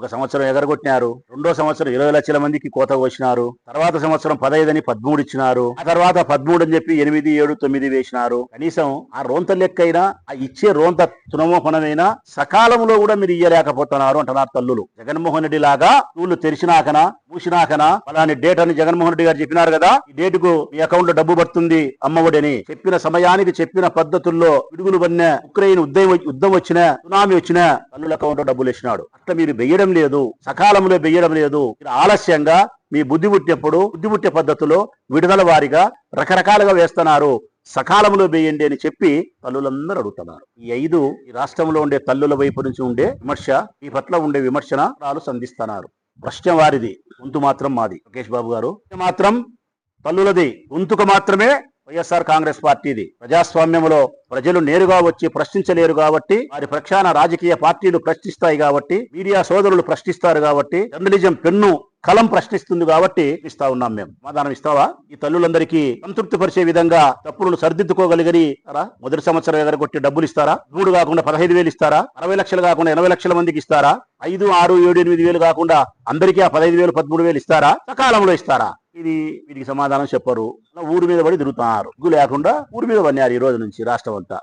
ఒక సంవత్సరం ఎగరగొట్టినారు, రెండో సంవత్సరం 20 లక్షల మందికి కోత కోసినారు, తర్వాత సంవత్సరం 15 అని 13 ఇచ్చినారు, ఆ తర్వాత 13 అని చెప్పి 8, 7, 9 వేసినారు. కనీసం ఆ రోంత లెక్కైనా, ఆ ఇచ్చే రోంత తునమోపనమైనా సకాలంలో కూడా మీరు ఇయ్యలేకపోతున్నారు అంటున్నారు తల్లులు. జగన్మోహన్ రెడ్డి లాగా స్కూళ్లు తెరిచినాకనా మూసినాకనా అలాంటి డేట్ అని జగన్మోహన్ రెడ్డి గారు చెప్పినారు కదా, ఈ డేటుకు మీ అకౌంట్ లో డబ్బు పడుతుంది అమ్మఒడని చెప్పిన సమయానికి చెప్పిన పద్ధతుల్లో విడుగులు పడిన ఉక్రెయిన్ యుద్ధం వచ్చిన సునామీ వచ్చిన తల్లుల అకౌంట్ లో డబ్బులు వేసినాడు. అట్లా మీరు వెయ్యడం లేదు, సకాలంలో వెయ్యడం లేదు. ఆలస్యంగా మీ బుద్ధి పుట్టే పద్ధతిలో విడుదల వారిగా రకరకాలుగా వేస్తున్నారు. సకాలంలో వేయండి అని చెప్పి తల్లులందరూ అడుగుతున్నారు. ఈ రాష్ట్రంలో ఉండే తల్లుల వైపు నుంచి ఉండే విమర్శ, ఈ పట్ల ఉండే విమర్శనాలు సంధిస్తున్నారు. ప్రశ్న వారిది, గొంతు మాత్రం మాది. లోకేష్ బాబు గారు మాత్రం తల్లులది, గొంతుకు మాత్రమే వైఎస్ఆర్ కాంగ్రెస్ పార్టీది. ప్రజాస్వామ్యంలో ప్రజలు నేరుగా వచ్చి ప్రశ్నించలేరు కాబట్టి, వారి ప్రక్షాళన రాజకీయ పార్టీలు ప్రశ్నిస్తాయి కాబట్టి, మీడియా సోదరులు ప్రశ్నిస్తారు కాబట్టి, జర్నలిజం పెన్ను కలం ప్రశ్నిస్తుంది కాబట్టి ఇస్తా ఉన్నాం. మేము సమాధానం ఇస్తావా? ఈ తల్లులందరికీ సంతృప్తి పరిచే విధంగా తప్పులను సరిదిద్దుకోగలిగని మొదటి సంవత్సరం ఎగరగొట్టి డబ్బులు ఇస్తారా? 3 కాకుండా 15,000 ఇస్తారా? 60 లక్షలు కాకుండా 80 లక్షల మందికి ఇస్తారా? 5, 6, 7, 8 వేలు కాకుండా అందరికీ ఆ 15,000, 13,000 ఇస్తారా? సకాలంలో ఇస్తారా? వీటికి సమాధానం చెప్పరు. ఊరి మీద పడి తిరుగుతున్నారు. లేకుండా ఊరి మీద పడినారు ఈ రోజు నుంచి రాష్ట్రం అంతా.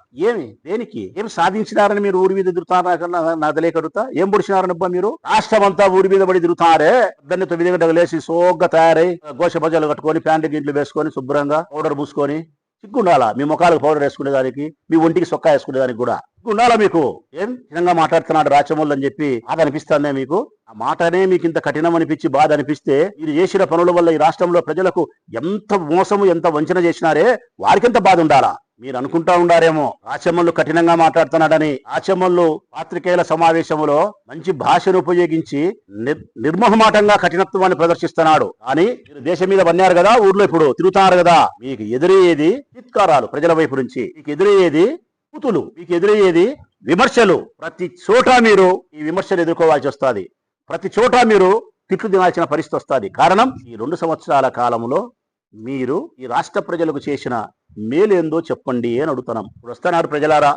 దేనికి ఏం సాధించినారని మీరు ఊరి మీద తిరుగుతున్నారు? నాకు తెలియకడుగుతా, ఏం పొడిచినారనబ్బా మీరు? రాష్ట్రం అంతా ఊరి మీద పడి తిరుగుతున్నారే. 9 గంటలు లేచి సోగ్గా తయారై గోష బజాలు కట్టుకొని ప్యాంటు గింట్లు వేసుకొని శుభ్రంగా పౌడర్ పూసుకొని సిగ్గుండాలా? మీ ముఖాలకు పౌడర్ వేసుకునే దానికి, మీ ఒంటికి సొక్కా వేసుకునే దానికి కూడా ఉండాలా మీకు? ఏం చిన్నగా మాట్లాడుతున్నాడు రాచమూలు అని చెప్పి బాధ అనిపిస్తుందే మీకు? ఆ మాటనే మీకు ఇంత కఠినం అనిపించి బాధ అనిపిస్తే, మీరు చేసిన పనుల వల్ల ఈ రాష్ట్రంలో ప్రజలకు ఎంత మోసము, ఎంత వంచన చేసినారే, వారికెంత బాధ ఉండాలా? మీరు అనుకుంటా ఉండారేమో రాచమల్లు కఠినంగా మాట్లాడుతున్నాడని. రాచమల్లు పాత్రికేయుల సమావేశంలో మంచి భాషను ఉపయోగించి నిర్మోహమాటంగా కఠినత్వాన్ని ప్రదర్శిస్తున్నాడు. కానీ మీరు దేశం మీద పన్నారు కదా, ఊర్లో ఇప్పుడు తిరుగుతున్నారు కదా, మీకు ఎదురయ్యేది చిత్కారాలు ప్రజల వైపు నుంచి, మీకు ఎదురయ్యేది కూతులు, మీకు ఎదురయ్యేది విమర్శలు. ప్రతి చోట మీరు ఈ విమర్శలు ఎదుర్కోవాల్సి వస్తుంది. ప్రతి చోట మీరు తిట్లు తినాల్సిన పరిస్థితి వస్తుంది. కారణం, ఈ 2 సంవత్సరాల కాలంలో మీరు ఈ రాష్ట్ర ప్రజలకు చేసిన మేలేందో చెప్పండి అని అడుగుతున్నాం. ఇప్పుడు వస్తున్నారు ప్రజలారా,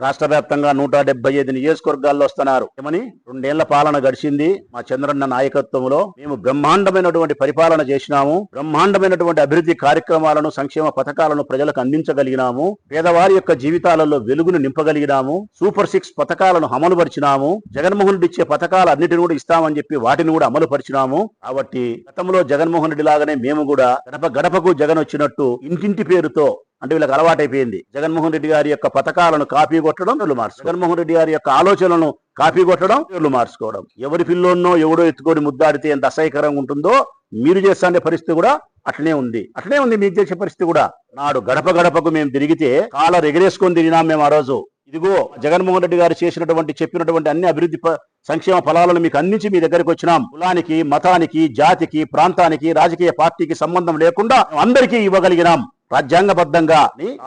రాష్ట్ర వ్యాప్తంగా 175 నియోజకవర్గాల్లో వస్తున్నారు. ఏమని? 2 ఏళ్ల పాలన గడిచింది. మా చంద్రన్న నాయకత్వంలో మేము బ్రహ్మాండమైనటువంటి పరిపాలన చేసినాము, బ్రహ్మాండమైనటువంటి అభివృద్ధి కార్యక్రమాలను, సంక్షేమ పథకాలను ప్రజలకు అందించగలిగినాము, పేదవారి యొక్క జీవితాలలో వెలుగును నింపగలిగినాము, సూపర్ 6 పథకాలను అమలుపరిచినాము, జగన్మోహన్ రెడ్డి ఇచ్చే పథకాలు అన్నిటిని కూడా ఇస్తామని చెప్పి వాటిని కూడా అమలు పరిచినాము. కాబట్టి గతంలో జగన్మోహన్ రెడ్డి లాగానే మేము కూడా గడపకు జగన్ వచ్చినట్టు ఇంటింటి పేరుతో, అంటే వీళ్ళకి అలవాటైపోయింది జగన్మోహన్ రెడ్డి గారి యొక్క పథకాలను కాపీ కొట్టడం, పేర్లు మార్చుకోవడం, జగన్మోహన్ రెడ్డి గారి యొక్క ఆలోచనలను కాపీ కొట్టడం, పేర్లు మార్చుకోవడం. ఎవరి పిల్లోన్నో ఎవడో ఎత్తుకొని ముద్దాడితే ఎంత అసహ్యకరంగా ఉంటుందో మీరు చేస్తానే పరిస్థితి కూడా అట్లనే ఉంది. మీకు చేసే పరిస్థితి కూడా. నాడు గడప గడపకు మేము తిరిగితే కాలర్ ఎగరేసుకొని తిరిగినాం మేము ఆ రోజు. ఇదిగో జగన్మోహన్ రెడ్డి గారు చెప్పినటువంటి అన్ని అభివృద్ధి సంక్షేమ ఫలాలను మీకు అందించి మీ దగ్గరికి వచ్చినాం. కులానికి, మతానికి, జాతికి, ప్రాంతానికి, రాజకీయ పార్టీకి సంబంధం లేకుండా అందరికీ ఇవ్వగలిగినాం రాజ్యాంగబద్ధంగా.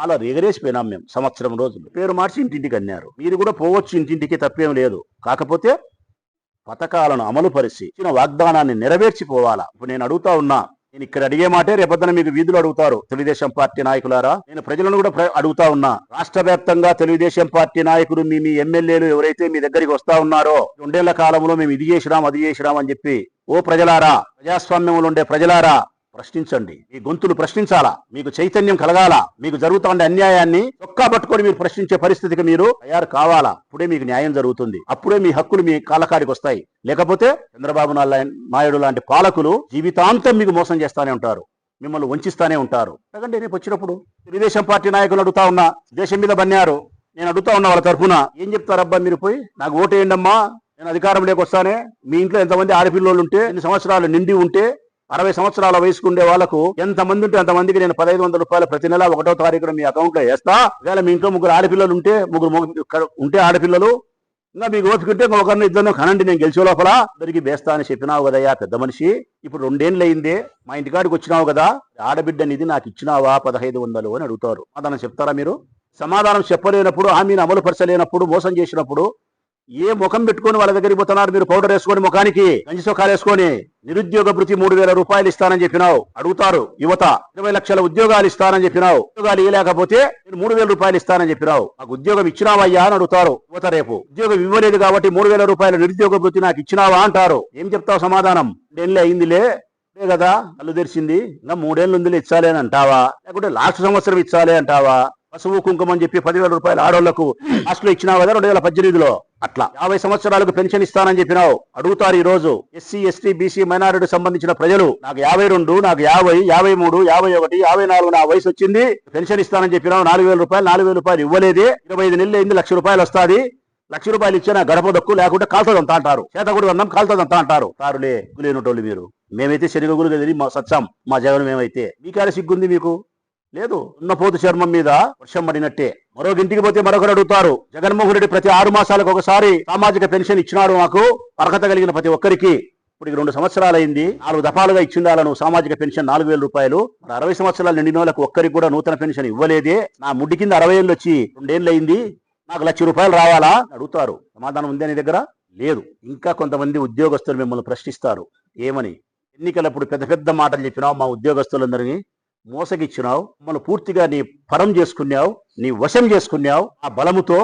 అలా ఎగరేసిపోయినాం మేము. సంవత్సరం రోజులు పేరు మార్చి ఇంటింటికి అన్నారు. మీరు కూడా పోవచ్చు ఇంటింటికి, తప్పేం లేదు. కాకపోతే పథకాలను అమలు పరిచి ఇచ్చిన వాగ్దానాన్ని నెరవేర్చిపోవాలా. ఇప్పుడు నేను అడుగుతా ఉన్నా, నేను ఇక్కడ అడిగే మాటే రేపొద్దున మీకు వీధులు అడుగుతారు తెలుగుదేశం పార్టీ నాయకులారా. నేను ప్రజలను కూడా అడుగుతా ఉన్నా, రాష్ట్ర వ్యాప్తంగా తెలుగుదేశం పార్టీ నాయకులు, మీ ఎమ్మెల్యేలు ఎవరైతే మీ దగ్గరికి వస్తా ఉన్నారో, 2 ఏళ్ల కాలంలో మేము ఇది చేసినాం అది చేసినాం అని చెప్పి, ఓ ప్రజలారా, ప్రజాస్వామ్యంలో ఉండే ప్రజలారా, ప్రశ్నించండి. మీ గొంతులు ప్రశ్నించాలా, మీకు చైతన్యం కలగాల. మీకు జరుగుతున్న అన్యాయాన్ని చొక్కా పట్టుకొని మీరు ప్రశ్నించే పరిస్థితికి మీరు తయారు కావాలా. అప్పుడే మీకు న్యాయం జరుగుతుంది. అప్పుడే మీ హక్కులు మీ కాళ్ళకాడికి వస్తాయి. లేకపోతే చంద్రబాబు నాయుడు లాంటి పాలకులు జీవితాంతం మీకు మోసం చేస్తానే ఉంటారు, మిమ్మల్ని వంచిస్తానే ఉంటారు. ఎందుకంటే రేపు వచ్చినప్పుడు తెలుగుదేశం పార్టీ నాయకులు అడుగుతా ఉన్నా, దేశం మీద బన్నారు, నేను అడుగుతా ఉన్నా వాళ్ళ తరఫున, ఏం చెప్తారబ్బా మీరు? పోయి నాకు ఓటేయండి అమ్మా, నేను అధికారంలోకి వస్తానే. మీ ఇంట్లో ఎంతమంది ఆడపిల్లలు ఉంటే, 2 సంవత్సరాలు నిండి ఉంటే, 60 సంవత్సరాల వయసుకు ఉండే వాళ్ళకు ఎంతమంది ఉంటే అంతమందికి నేను 1,500 రూపాయలు ప్రతి నెల 1వ తారీఖున మీ అకౌంట్ లో వేస్తా. ఒకవేళ మీ ఇంట్లో 3 ఆడపిల్లలు ఉంటే, 3 ఉంటే ఆడపిల్లలు, ఇంకా మీకు ఓపికంటే ఒకరిని 2 కనండి, నేను గెలిచే లోపల అందరికి వేస్తా అని చెప్పినావు కదయ్యా పెద్ద మనిషి. ఇప్పుడు 2 ఏళ్ళు అయిందే, మా ఇంటికాడికి వచ్చినావు కదా, ఆడబిడ్డ నిధి నాకు ఇచ్చినావా 1,500 అని అడుగుతారు. సమాధానం చెప్తారా మీరు? సమాధానం చెప్పలేనప్పుడు, హామీని అమలు పరచలేనప్పుడు, మోసం చేసినప్పుడు ఏ ముఖం పెట్టుకొని వాళ్ళ దగ్గరికి పోతున్నారు మీరు? పౌడర్ వేసుకొని ముఖానికి గంజి సొక్కాలు వేసుకొని నిరుద్యోగ భృతి 3,000 రూపాయలు ఇస్తానని చెప్పినావు. అడుగుతారు యువత. 20 లక్షల ఉద్యోగాలు ఇస్తానని చెప్పినావు. ఉద్యోగాలు ఇవ్వలేకపోతే నేను 3,000 రూపాయలు ఇస్తానని చెప్పినావు. నాకు ఉద్యోగం ఇచ్చినావయ్యా అని అడుగుతారు యువత. రేపు ఉద్యోగం ఇవ్వలేదు కాబట్టి 3,000 రూపాయల నిరుద్యోగ భృతి నాకు ఇచ్చినావా అంటారు. ఏం చెప్తావు సమాధానం? 2 ఏళ్ళు అయిందిలే కదా కళ్ళు తెరిచింది, ఇంకా 3 ఏళ్ళు ఉందిలే ఇచ్చాలే అని అంటావా? లేకుంటే లాస్ట్ సంవత్సరం ఇచ్చాలే అంటావా? పసుపు కుంకుమ అని చెప్పి 10,000 రూపాయలు ఆడోళ్లకు లాస్ట్ లో ఇచ్చినావు కదా 2018లో. అట్లా 50 సంవత్సరాలకు పెన్షన్ ఇస్తానని చెప్పినావు. అడుగుతారు ఈ రోజు ఎస్సీ ఎస్టీ బీసీ మైనారిటీ సంబంధించిన ప్రజలు. నాకు 52, నాకు 50, 53, 51, 54 నా వయసు వచ్చింది, పెన్షన్ ఇస్తానని చెప్పినావు. 4,000 రూపాయలు 4,000 రూపాయలు ఇవ్వలేదే. 25 నెలలు అయింది, 1,00,000 రూపాయలు వస్తుంది. 1,00,000 రూపాయలు ఇచ్చినా గడప దక్కు, లేకుంటే కాల్తదంతా అంటారు. చేతకుడు అన్నం కాల్తదంతా అంటారు. తారులే లేనటోళ్ళు మీరు. మేమైతే శనిగగులు కదిలి మా సత్యం మా జగన్ మేమైతే. మీకాడే సిగ్గుంది మీకు? లేదు. ఉన్నపోతు చర్మం మీద వర్షం పడినట్టే. మరొక ఇంటికి పోతే మరొకరు అడుగుతారు, జగన్మోహన్ రెడ్డి ప్రతి 6 మాసాలకు ఒకసారి సామాజిక పెన్షన్ ఇచ్చినాడు మాకు, అర్హత కలిగిన ప్రతి ఒక్కరికి. ఇప్పుడు 2 సంవత్సరాలైంది, 4 దఫాలుగా ఇచ్చిండాలను సామాజిక పెన్షన్ 4,000 రూపాయలు. 60 సంవత్సరాలు నిండిన వాళ్ళకు ఒక్కరికి కూడా నూతన పెన్షన్ ఇవ్వలేదే. నా ముడ్డి కింద 60 ఏళ్ళు వచ్చి 2 ఏళ్ళు అయింది, నాకు 1,00,000 రూపాయలు రావాలా అడుగుతారు. సమాధానం ఉంది నీ దగ్గర? లేదు. ఇంకా కొంతమంది ఉద్యోగస్తులు మిమ్మల్ని ప్రశ్నిస్తారు. ఏమని? ఎన్నికలప్పుడు పెద్ద పెద్ద మాటలు చెప్పినావు, మా ఉద్యోగస్తులందరినీ మోసగిచ్చినావు, మమ్మల్ని పూర్తిగా నీ పరం చేసుకున్నావు, నీ వశం చేసుకున్నావు. ఆ బలముతో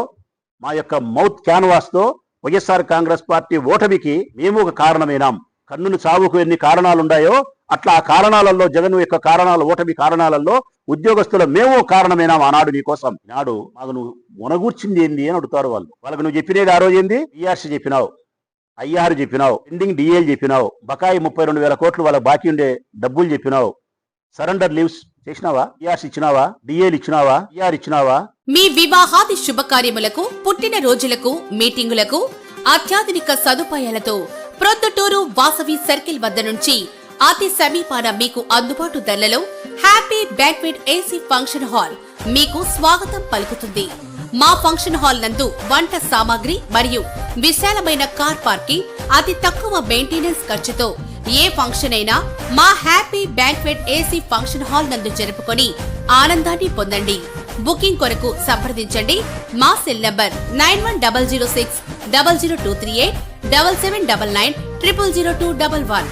మా యొక్క మౌత్ క్యాన్వాస్ తో వైఎస్ఆర్ కాంగ్రెస్ పార్టీ ఓటమికి మేము ఒక కారణమైనాం. కన్నుని చావుకు ఎన్ని కారణాలున్నాయో అట్లా ఆ కారణాలలో, జగన్ యొక్క కారణాలు, ఓటమి కారణాలలో ఉద్యోగస్తులు మేము కారణమైనాం ఆనాడు నీకోసం. నాడు మాకు నువ్వు మునగూర్చింది ఏంది అని అడుగుతారు వాళ్ళు. వాళ్ళకు నువ్వు చెప్పినది ఆ రోజు ఏంది? పిఆర్సీ చెప్పినావు, ఐఆర్ చెప్పినావు, పెండింగ్ డిఏలు చెప్పినావు, బకాయి 32,000 కోట్లు వాళ్ళ బాకీ ఉండే డబ్బులు చెప్పినావు, సరెండర్ లీవ్స్ చేసినావా? పిఆర్సీ ఇచ్చినావా? డిఏలు ఇచ్చినావా? పిఆర్ ఇచ్చినావా? మీ వివాహాది శుభకార్యములకు, పుట్టిన రోజులకు, మీటింగులకు అత్యాధునిక సదుపాయాలతో ప్రొద్దుటూరు వాసవి సర్కిల్ వద్ద నుంచి అతి సమీపాన మీకు అందుబాటు ధరలలో happy banquet AC function hall మీకు స్వాగతం పలుకుతుంది. మా ఫంక్షన్ హాల్ నందు వంట సామాగ్రి మరియు విశాలమైన కార్ పార్కింగ్, అతి తక్కువ మెయింటెనెన్స్ ఖర్చుతో ఏ ఫంక్షన్ అయినా మా happy banquet AC function hall నందు జరుపుకొని ఆనందాన్ని పొందండి. బుకింగ్ కొరకు సంప్రదించండి. మా సెల్ నంబర్ 9100600238 7799 000211.